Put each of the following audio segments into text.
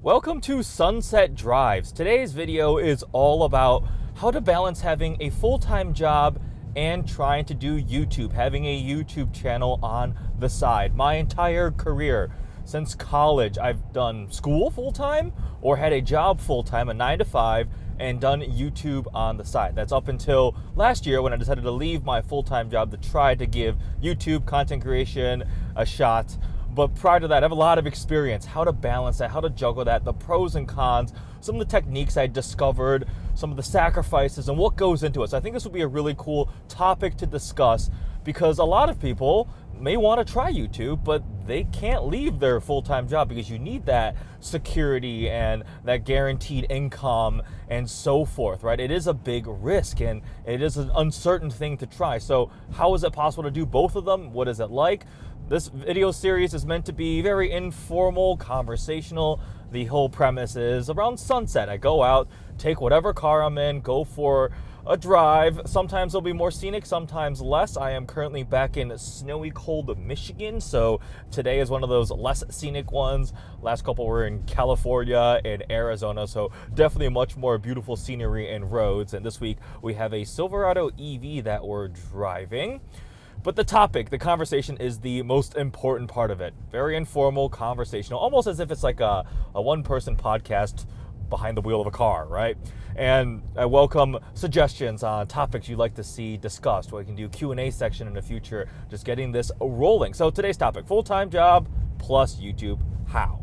Welcome to Sunset Drives. Today's video is all about how to balance having a full-time job and trying to do YouTube, having a YouTube channel on the side. My entire career since college, I've done school full-time or had a job full-time, a 9 to 5, and done YouTube on the side. That's up until last year when I decided to leave my full-time job to try to give YouTube content creation a shot. But prior to that, I have a lot of experience, how to balance that, how to juggle that, the pros and cons, some of the techniques I discovered, some of the sacrifices, and what goes into it. So I think this will be a really cool topic to discuss because a lot of people may want to try YouTube, but they can't leave their full-time job because you need that security and that guaranteed income and so forth, right? It is a big risk and it is an uncertain thing to try. So how is it possible to do both of them? What is it like? This video series is meant to be very informal, conversational. The whole premise is around sunset. I go out, take whatever car I'm in, go for a drive. Sometimes it'll be more scenic, sometimes less. I am currently back in snowy, cold Michigan, so today is one of those less scenic ones. Last couple were in California and Arizona, so definitely much more beautiful scenery and roads. And this week we have a Silverado EV that we're driving. But the topic, the conversation, is the most important part of it. Very informal, conversational, almost as if it's like a one-person podcast behind the wheel of a car, right? And I welcome suggestions on topics you'd like to see discussed. We can do Q&A section in the future, just getting this rolling. So today's topic, full-time job plus YouTube, how?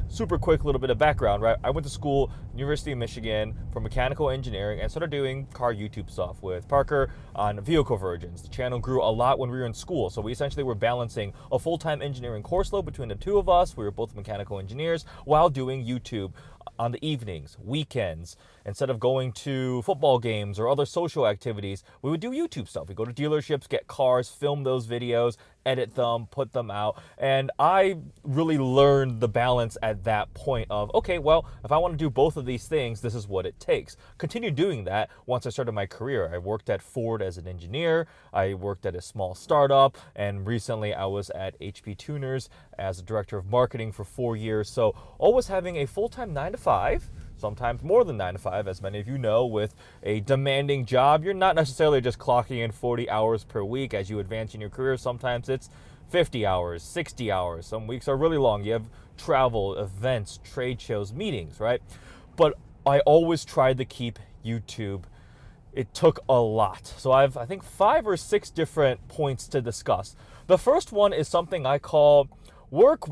Super quick little bit of background, right? I went to school, University of Michigan, for mechanical engineering and started doing car YouTube stuff with Parker on vehicle versions. The channel grew a lot when we were in school, so we essentially were balancing a full-time engineering course load between the two of us. We were both mechanical engineers while doing YouTube on the evenings, weekends. Instead of going to football games or other social activities, we would do YouTube stuff. We go to dealerships, get cars, film those videos, edit them, put them out. And I really learned the balance at that point of, okay, well, if I want to do both of these things, this is what it takes. Continued doing that once I started my career. I worked at Ford as an engineer. I worked at a small startup. And recently I was at HP Tuners as a director of marketing for 4 years. So always having a full-time 9 to 5, sometimes more than 9 to 5, as many of you know, with a demanding job. You're not necessarily just clocking in 40 hours per week as you advance in your career. Sometimes it's 50 hours, 60 hours. Some weeks are really long. You have travel, events, trade shows, meetings, right? But I always tried to keep YouTube. It took a lot. So I think 5 or 6 different points to discuss. The first one is something I call work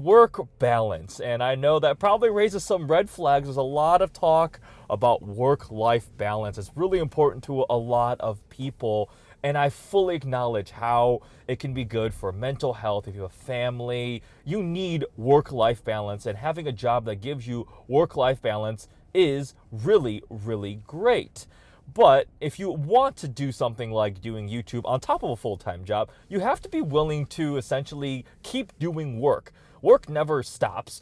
balance. And I know that probably raises some red flags. There's a lot of talk about work-life balance. It's really important to a lot of people. And I fully acknowledge how it can be good for mental health. If you have a family, you need work-life balance. And having a job that gives you work-life balance is really, really great. But if you want to do something like doing YouTube on top of a full-time job, you have to be willing to essentially keep doing work. Work never stops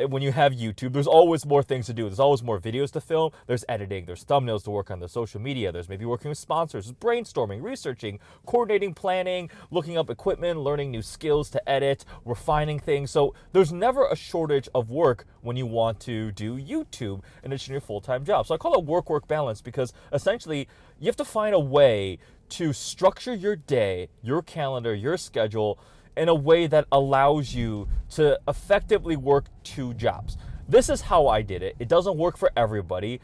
when you have YouTube. There's always more things to do. There's always more videos to film. There's editing. There's thumbnails to work on. There's social media. There's maybe working with sponsors. There's brainstorming, researching, coordinating, planning, looking up equipment, learning new skills to edit, refining things. So there's never a shortage of work when you want to do YouTube in addition to your full-time job. So I call it work balance because essentially you have to find a way to structure your day, your calendar, your schedule in a way that allows you to effectively work 2 jobs. This is how I did it. It doesn't work for everybody.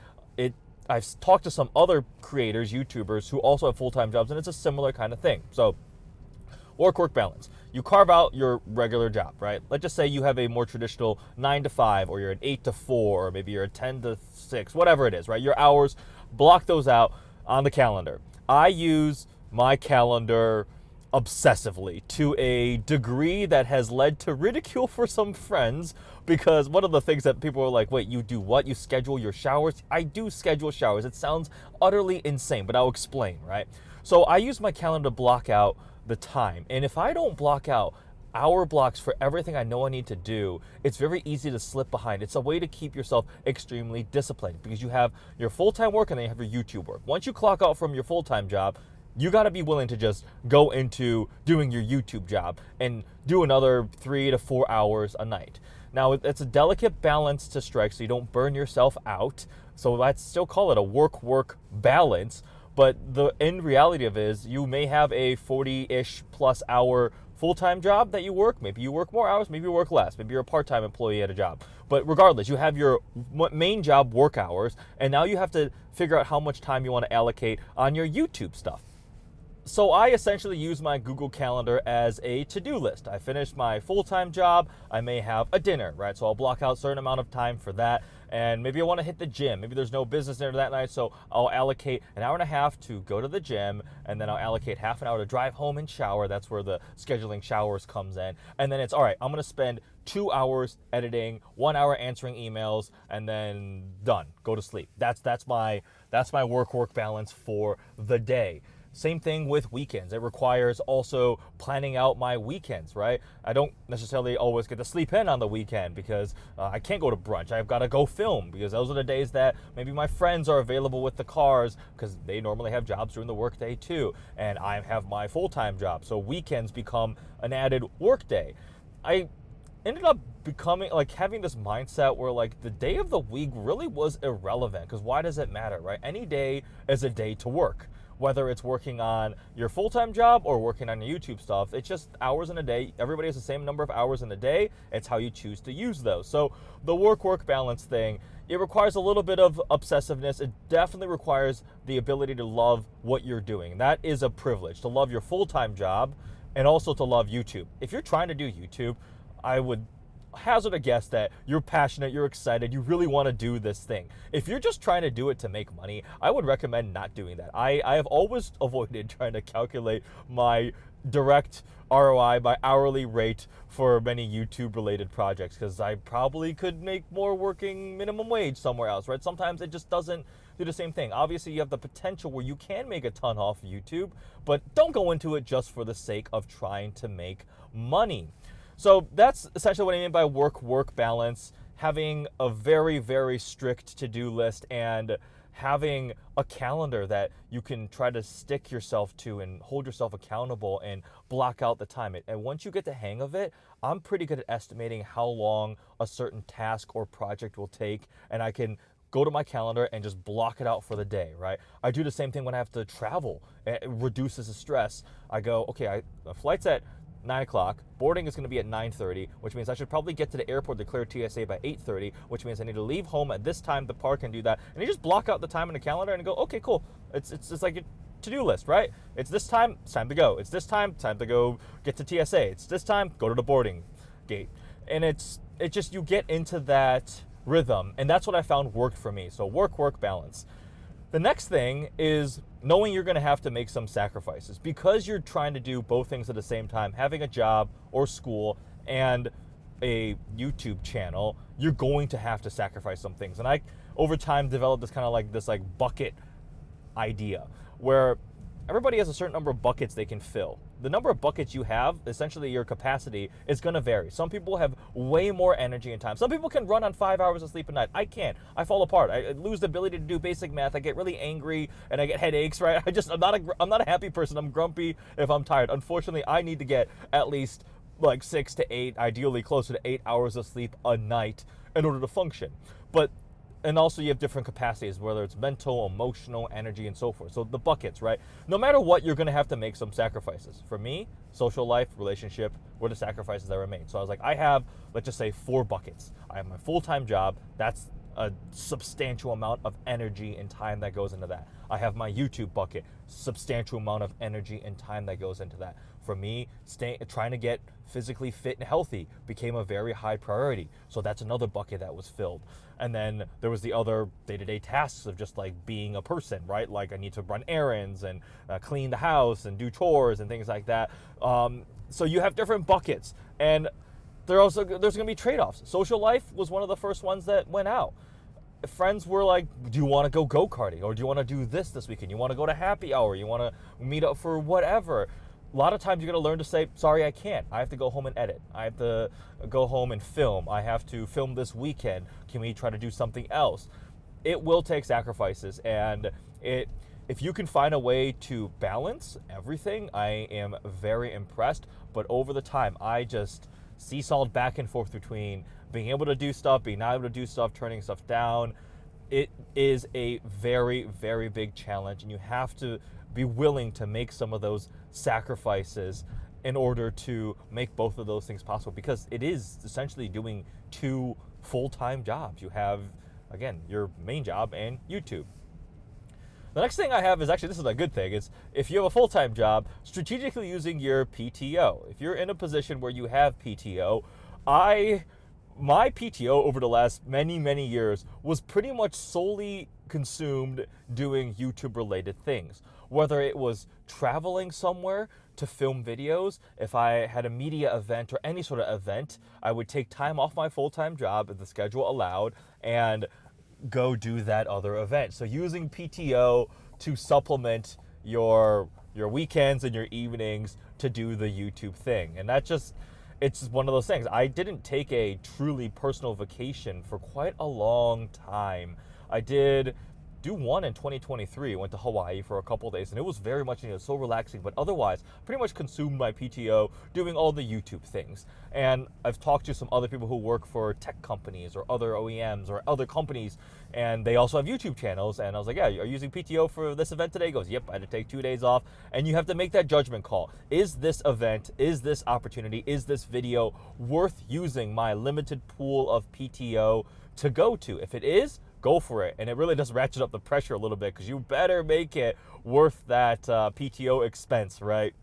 I've talked to some other creators, YouTubers, who also have full-time jobs, and it's a similar kind of thing. So work balance. You carve out your regular job, right? Let's just say you have a more traditional 9 to 5, or you're an 8 to 4, or maybe you're a 10 to 6, whatever it is, right? Your hours, block those out on the calendar. I use my calendar obsessively to a degree that has led to ridicule for some friends, because one of the things that people are like, wait, you do what? You schedule your showers? I do schedule showers. It sounds utterly insane, but I'll explain, right? So I use my calendar to block out the time. And if I don't block out hour blocks for everything I know I need to do, it's very easy to slip behind. It's a way to keep yourself extremely disciplined because you have your full-time work and then you have your YouTube work. Once you clock out from your full-time job, you got to be willing to just go into doing your YouTube job and do another 3 to 4 hours a night. Now, it's a delicate balance to strike so you don't burn yourself out. So let's still call it a work-work balance. But the end reality of it is you may have a 40-ish plus hour full-time job that you work. Maybe you work more hours, maybe you work less. Maybe you're a part-time employee at a job. But regardless, you have your main job work hours, and now you have to figure out how much time you want to allocate on your YouTube stuff. So I essentially use my Google Calendar as a to-do list. I finished my full-time job, I may have a dinner, right? So I'll block out a certain amount of time for that, and maybe I want to hit the gym. Maybe there's no business dinner that night, so I'll allocate an hour and a half to go to the gym, and then I'll allocate half an hour to drive home and shower. That's where the scheduling showers comes in. And then it's, all right, I'm going to spend 2 hours editing, 1 hour answering emails, and then done. Go to sleep. That's my work balance for the day. Same thing with weekends. It requires also planning out my weekends, right? I don't necessarily always get to sleep in on the weekend because I can't go to brunch. I've got to go film because those are the days that maybe my friends are available with the cars because they normally have jobs during the workday too. And I have my full-time job. So weekends become an added workday. I ended up becoming having this mindset where the day of the week really was irrelevant because why does it matter, right? Any day is a day to work. Whether it's working on your full-time job or working on your YouTube stuff, it's just hours in a day. Everybody has the same number of hours in a day. It's how you choose to use those. So the work-work balance thing, it requires a little bit of obsessiveness. It definitely requires the ability to love what you're doing. That is a privilege, to love your full-time job and also to love YouTube. If you're trying to do YouTube, I would hazard a guess that you're passionate, you're excited, you really want to do this thing. If you're just trying to do it to make money, I would recommend not doing that. I have always avoided trying to calculate my direct ROI, my hourly rate for many YouTube related projects because I probably could make more working minimum wage somewhere else, right? Sometimes it just doesn't do the same thing. Obviously, you have the potential where you can make a ton off YouTube, but don't go into it just for the sake of trying to make money. So that's essentially what I mean by work-work balance, having a very, very strict to-do list and having a calendar that you can try to stick yourself to and hold yourself accountable and block out the time. And once you get the hang of it, I'm pretty good at estimating how long a certain task or project will take, and I can go to my calendar and just block it out for the day, right? I do the same thing when I have to travel. It reduces the stress. I go, okay, the flight's at 9 o'clock, boarding is going to be at 9:30, which means I should probably get to the airport to clear TSA by 8:30, which means I need to leave home at this time to park and do that. And you just block out the time in the calendar and go, okay, cool. It's like a to-do list, right? It's this time, it's time to go. It's this time to go get to TSA. It's this time, go to the boarding gate. And it's just, you get into that rhythm, and that's what I found worked for me. So work balance. The next thing is knowing you're going to have to make some sacrifices because you're trying to do both things at the same time. Having a job or school and a YouTube channel, you're going to have to sacrifice some things. And I, over time, developed this kind of this bucket idea where everybody has a certain number of buckets they can fill. The number of buckets you have, essentially your capacity, is going to vary. Some people have way more energy and time. Some people can run on 5 hours of sleep a night. I can't. I fall apart. I lose the ability to do basic math. I get really angry and I get headaches, right? I'm not a happy person. I'm grumpy if I'm tired. Unfortunately, I need to get at least 6 to 8, ideally closer to 8 hours of sleep a night in order to function. And also you have different capacities, whether it's mental, emotional, energy, and so forth. So the buckets, right? No matter what, you're going to have to make some sacrifices. For me, social life, relationship were the sacrifices that were made. So I was like, I have, let's just say, 4 buckets. I have my full-time job. That's a substantial amount of energy and time that goes into that. I have my YouTube bucket, substantial amount of energy and time that goes into that. For me, trying to get physically fit and healthy became a very high priority. So that's another bucket that was filled. And then there was the other day-to-day tasks of just being a person, right? I need to run errands and clean the house and do chores and things like that. So you have different buckets. And there's going to be trade-offs. Social life was one of the first ones that went out. Friends were like, do you want to go go-karting? Or do you want to do this weekend? You want to go to happy hour? You want to meet up for whatever? A lot of times you're going to learn to say, sorry, I can't. I have to go home and edit. I have to go home and film. I have to film this weekend. Can we try to do something else? It will take sacrifices. And if you can find a way to balance everything, I am very impressed. But over the time, I just seesawed back and forth between being able to do stuff, being not able to do stuff, turning stuff down. It is a very, very big challenge, and you have to be willing to make some of those sacrifices in order to make both of those things possible, because it is essentially doing two full-time jobs. You have, again, your main job and YouTube. The next thing I have is, actually, this is a good thing, is if you have a full-time job, strategically using your PTO. If you're in a position where you have PTO, my PTO over the last many, many years was pretty much solely consumed doing YouTube-related things. Whether it was traveling somewhere to film videos, if I had a media event or any sort of event, I would take time off my full-time job if the schedule allowed and go do that other event. So using PTO to supplement your weekends and your evenings to do the YouTube thing. And that just, it's one of those things. I didn't take a truly personal vacation for quite a long time. I did do one in 2023. Went to Hawaii for a couple of days, and it was very much, so relaxing. But otherwise, pretty much consumed my PTO doing all the YouTube things. And I've talked to some other people who work for tech companies or other OEMs or other companies, and they also have YouTube channels. And I was like, yeah, are you using PTO for this event today? He goes, yep, I had to take 2 days off. And you have to make that judgment call. Is this event, is this opportunity, is this video worth using my limited pool of PTO to go to? If it is, go for it. And it really does ratchet up the pressure a little bit, because you better make it worth that PTO expense, right?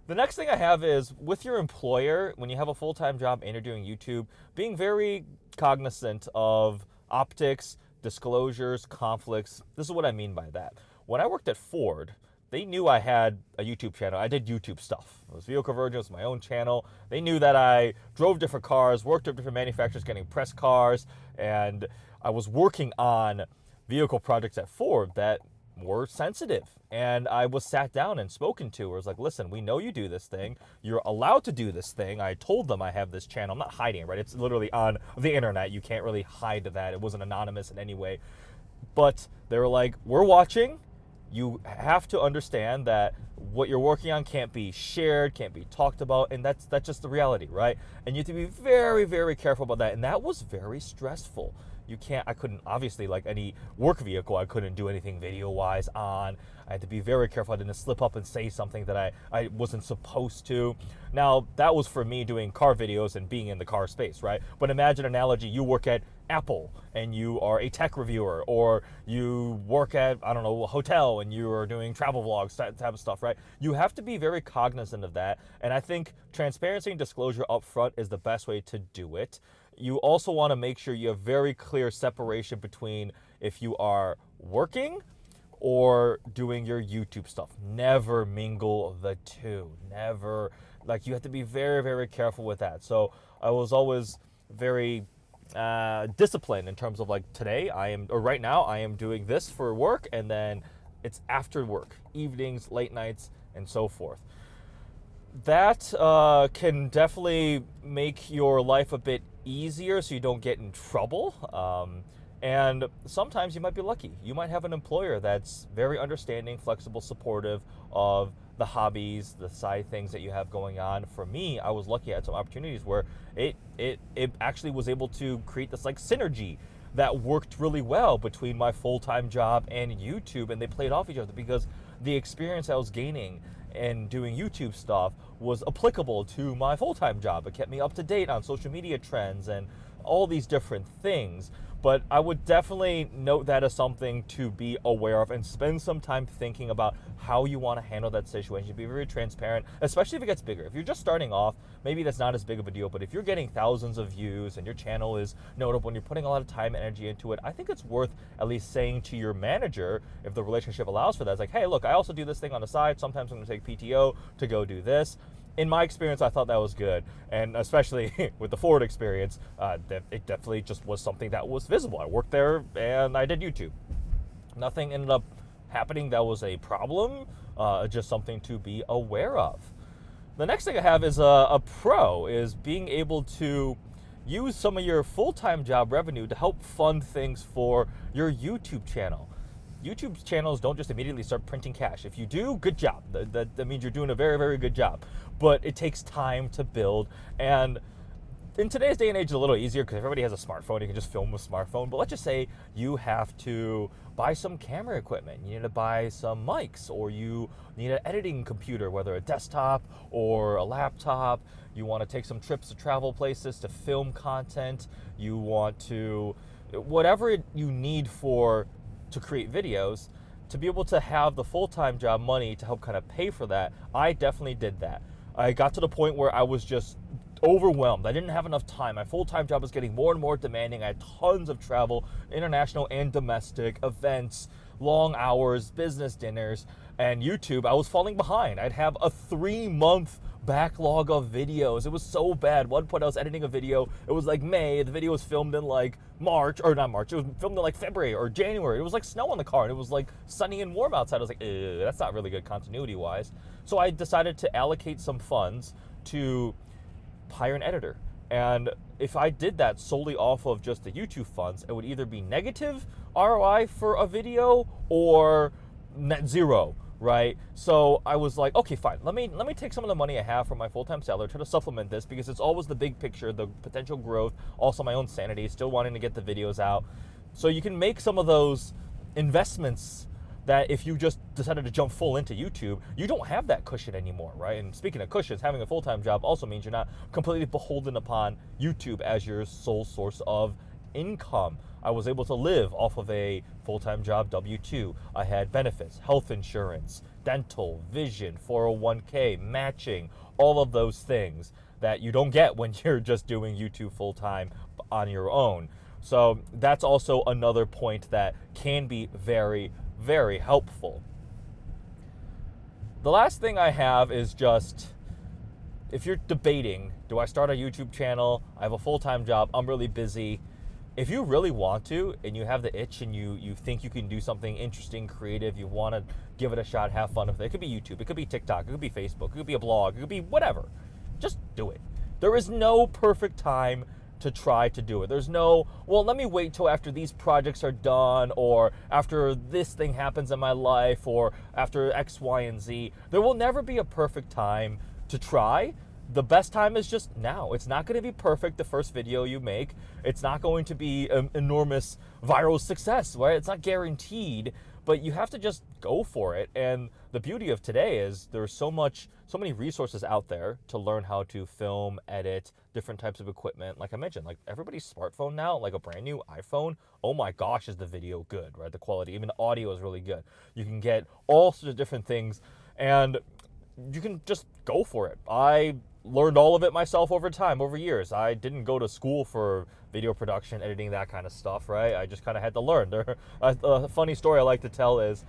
The next thing I have is, with your employer, when you have a full-time job and you're doing YouTube, being very cognizant of optics, disclosures, conflicts. This is what I mean by that. When I worked at Ford, they knew I had a YouTube channel. I did YouTube stuff. It was Vehicle Convergence, my own channel. They knew that I drove different cars, worked with different manufacturers getting press cars, and I was working on vehicle projects at Ford that were sensitive. And I was sat down and spoken to. I was like, listen, we know you do this thing. You're allowed to do this thing. I told them I have this channel. I'm not hiding it, right? It's literally on the internet. You can't really hide that. It wasn't anonymous in any way. But they were like, we're watching. You have to understand that what you're working on can't be shared, can't be talked about, and that's just the reality, right? And you have to be very, very careful about that. And that was very stressful. I couldn't, obviously, like any work vehicle, I couldn't do anything video-wise on. I had to be very careful I didn't slip up and say something that I wasn't supposed to. Now, that was for me doing car videos and being in the car space, right? But imagine an analogy, you work at Apple and you are a tech reviewer, or you work at, I don't know, a hotel and you are doing travel vlogs, that type of stuff, right? You have to be very cognizant of that. And I think transparency and disclosure up front is the best way to do it. You also want to make sure you have very clear separation between if you are working or doing your YouTube stuff. Never mingle the two. Never. Like, you have to be very, very careful with that. So I was always very disciplined in terms of, like, right now I am doing this for work, and then it's after work, evenings, late nights, and so forth. That can definitely make your life a bit easier so you don't get in trouble. And sometimes you might be lucky. You might have an employer that's very understanding, flexible, supportive of the hobbies, the side things that you have going on. For me, I was lucky I had some opportunities where it actually was able to create this like synergy that worked really well between my full-time job and YouTube, and they played off each other because the experience I was gaining and doing YouTube stuff was applicable to my full-time job. It kept me up to date on social media trends and all these different things. But I would definitely note that as something to be aware of and spend some time thinking about how you want to handle that situation. Be very transparent, especially if it gets bigger. If you're just starting off, maybe that's not as big of a deal. But if you're getting thousands of views and your channel is notable and you're putting a lot of time and energy into it, I think it's worth at least saying to your manager, if the relationship allows for that, it's like, hey, look, I also do this thing on the side. Sometimes I'm going to take PTO to go do this. In my experience, I thought that was good. And especially with the Ford experience, it definitely just was something that was visible. I worked there and I did YouTube. Nothing ended up happening that was a problem, just something to be aware of. The next thing I have is a pro, is being able to use some of your full-time job revenue to help fund things for your YouTube channel. YouTube channels don't just immediately start printing cash. If you do, good job. That means you're doing a very, very good job. But it takes time to build. And in today's day and age, it's a little easier because everybody has a smartphone. You can just film with a smartphone. But let's just say you have to buy some camera equipment. You need to buy some mics, or you need an editing computer, whether a desktop or a laptop. You want to take some trips to travel places to film content. You want to, whatever you need to create videos, to be able to have the full-time job money to help kind of pay for that. I definitely did that. I got to the point where I was just overwhelmed. I didn't have enough time. My full-time job was getting more and more demanding. I had tons of travel, international and domestic, events, long hours, business dinners, and YouTube. I was falling behind. I'd have a 3-month backlog of videos. It was so bad. One point I was editing a video. It was like May. The video was filmed in like March, or not March. It was filmed in like February or January. It was like snow on the car, and it was like sunny and warm outside. I was like, that's not really good continuity-wise. So I decided to allocate some funds to hire an editor. And if I did that solely off of just the YouTube funds, it would either be negative ROI for a video or net zero, right? So I was like, okay, fine. Let me take some of the money I have from my full-time salary, try to supplement this, because it's always the big picture, the potential growth, also my own sanity, still wanting to get the videos out. So you can make some of those investments that if you just decided to jump full into YouTube, you don't have that cushion anymore, right? And speaking of cushions, having a full-time job also means you're not completely beholden upon YouTube as your sole source of income. I was able to live off of a full-time job, W-2. I had benefits, health insurance, dental, vision, 401k, matching, all of those things that you don't get when you're just doing YouTube full-time on your own. So that's also another point that can be very, very helpful. The last thing I have is just, if you're debating, do I start a YouTube channel? I have a full-time job, I'm really busy. If you really want to, and you have the itch, and you think you can do something interesting, creative, you want to give it a shot, have fun with it. It could be YouTube, it could be TikTok, it could be Facebook, it could be a blog, it could be whatever. Just do it. There is no perfect time to try to do it. There's no, well, let me wait till after these projects are done, or after this thing happens in my life, or after X, Y, and Z. There will never be a perfect time to try. The best time is just now. It's not going to be perfect the first video you make. It's not going to be an enormous viral success, right? It's not guaranteed, but you have to just go for it. And the beauty of today is there's so many resources out there to learn how to film, edit, different types of equipment. Like I mentioned, like everybody's smartphone now, like a brand new iPhone, oh my gosh, is the video good, right? The quality, even the audio is really good. You can get all sorts of different things, and you can just go for it. I learned all of it myself over time, over years. I didn't go to school for video production, editing, that kind of stuff, right? I just kind of had to learn. A funny story I like to tell is,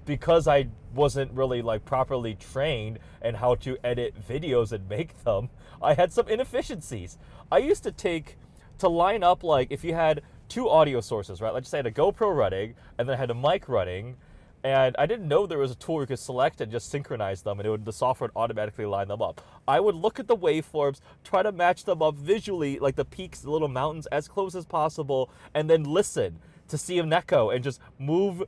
because I wasn't really like properly trained in how to edit videos and make them, I had some inefficiencies. I used to line up, like if you had two audio sources, right? Let's just say I had a GoPro running and then I had a mic running, and I didn't know there was a tool where you could select and just synchronize them, and the software would automatically line them up. I would look at the waveforms, try to match them up visually, like the peaks, the little mountains, as close as possible, and then listen to see an echo and just move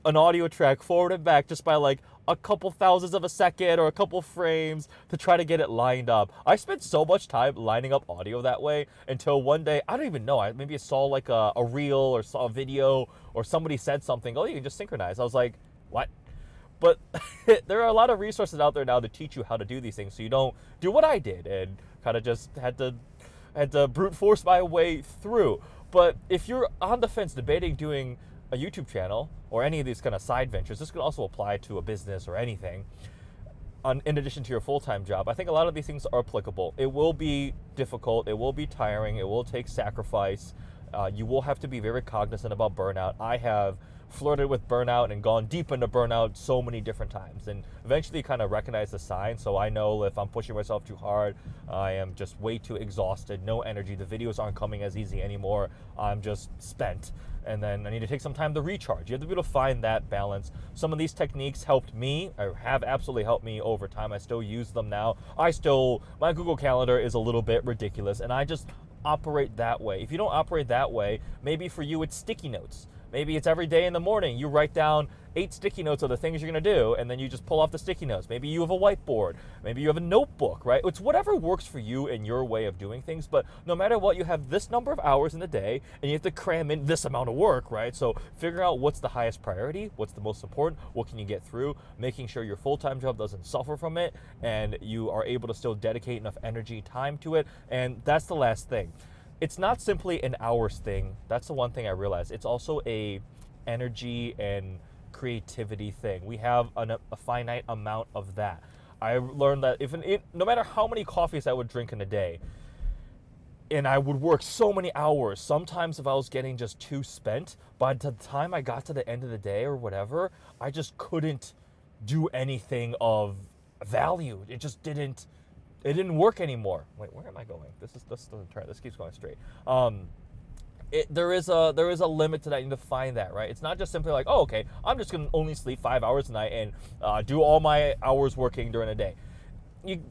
an audio track forward and back just by like a couple thousandths of a second or a couple frames to try to get it lined up. I spent so much time lining up audio that way until one day, I don't even know, maybe I saw like a reel or saw a video, or somebody said something, oh, you can just synchronize. I was like, what? But there are a lot of resources out there now to teach you how to do these things, so you don't do what I did and kind of just had to brute force my way through. But if you're on the fence debating doing a YouTube channel or any of these kind of side ventures, this could also apply to a business or anything, in addition to your full-time job, I think a lot of these things are applicable. It will be difficult, it will be tiring, it will take sacrifice. You will have to be very cognizant about burnout. I have flirted with burnout and gone deep into burnout so many different times, and eventually kind of recognize the signs. So I know if I'm pushing myself too hard, I am just way too exhausted, no energy, the videos aren't coming as easy anymore, I'm just spent, and then I need to take some time to recharge. You have to be able to find that balance. Some of these techniques helped me, or have absolutely helped me over time. I still use them now. My Google Calendar is a little bit ridiculous, and I just operate that way. If you don't operate that way, maybe for you it's sticky notes. Maybe it's every day in the morning you write down 8 sticky notes of the things you're going to do, and then you just pull off the sticky notes. Maybe you have a whiteboard. Maybe you have a notebook, right? It's whatever works for you and your way of doing things, but no matter what, you have this number of hours in the day, and you have to cram in this amount of work, right? So figure out what's the highest priority, what's the most important, what can you get through, making sure your full-time job doesn't suffer from it, and you are able to still dedicate enough energy, time to it, and that's the last thing. It's not simply an hours thing. That's the one thing I realized. It's also a energy and creativity thing. We have a finite amount of that. I learned that no matter how many coffees I would drink in a day, and I would work so many hours, sometimes if I was getting just too spent, by the time I got to the end of the day or whatever, I just couldn't do anything of value. It just didn't work anymore. Wait, where am I going? This doesn't turn. This keeps going straight. There is a limit to that. You need to find that, right? It's not just simply like, oh, okay, I'm just going to only sleep 5 hours a night and do all my hours working during the day.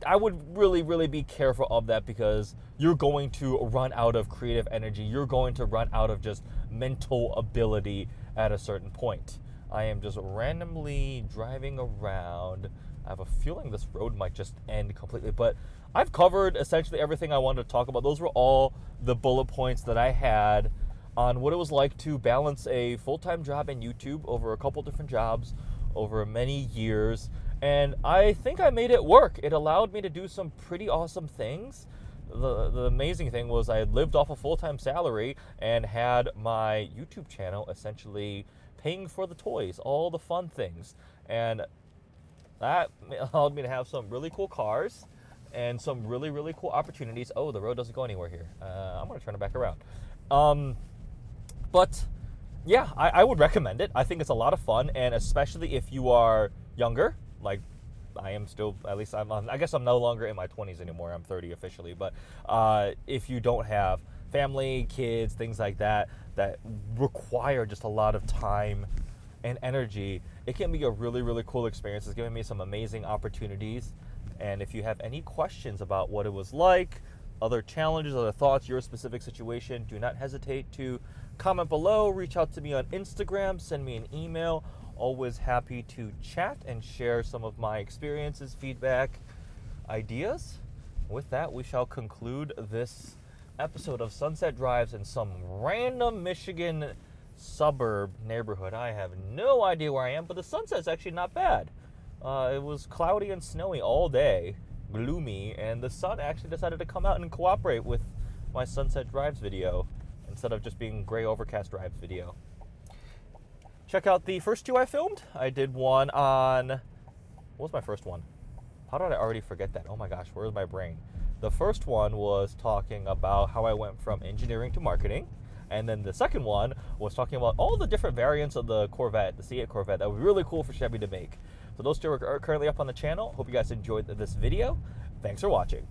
I would really, really be careful of that, because you're going to run out of creative energy. You're going to run out of just mental ability at a certain point. I am just randomly driving around. I have a feeling this road might just end completely, but I've covered essentially everything I wanted to talk about. Those were all the bullet points that I had on what it was like to balance a full-time job in YouTube over a couple different jobs over many years. And I think I made it work. It allowed me to do some pretty awesome things. The amazing thing was I had lived off a full-time salary and had my YouTube channel essentially paying for the toys, all the fun things. And that allowed me to have some really cool cars and some really, really cool opportunities. Oh, the road doesn't go anywhere here. I'm going to turn it back around. But yeah, I would recommend it. I think it's a lot of fun, and especially if you are younger, like I am still, at least I guess I'm no longer in my 20s anymore. I'm 30 officially. But if you don't have family, kids, things like that require just a lot of time and energy, it can be a really, really cool experience. It's given me some amazing opportunities. And if you have any questions about what it was like, other challenges, other thoughts, your specific situation, do not hesitate to comment below, reach out to me on Instagram, send me an email. Always happy to chat and share some of my experiences, feedback, ideas. With that, we shall conclude this episode of Sunset Drives in some random Michigan suburb neighborhood. I have no idea where I am, but the sunset's actually not bad. It was cloudy and snowy all day, gloomy, and the sun actually decided to come out and cooperate with my Sunset Drives video instead of just being gray overcast drives video. Check out the first 2 I filmed. I did one on, what was my first one? How did I already forget that? Oh my gosh, where's my brain? The first one was talking about how I went from engineering to marketing. And then the second one was talking about all the different variants of the Corvette, the C8 Corvette. That would be really cool for Chevy to make. So those 2 are currently up on the channel. Hope you guys enjoyed this video. Thanks for watching.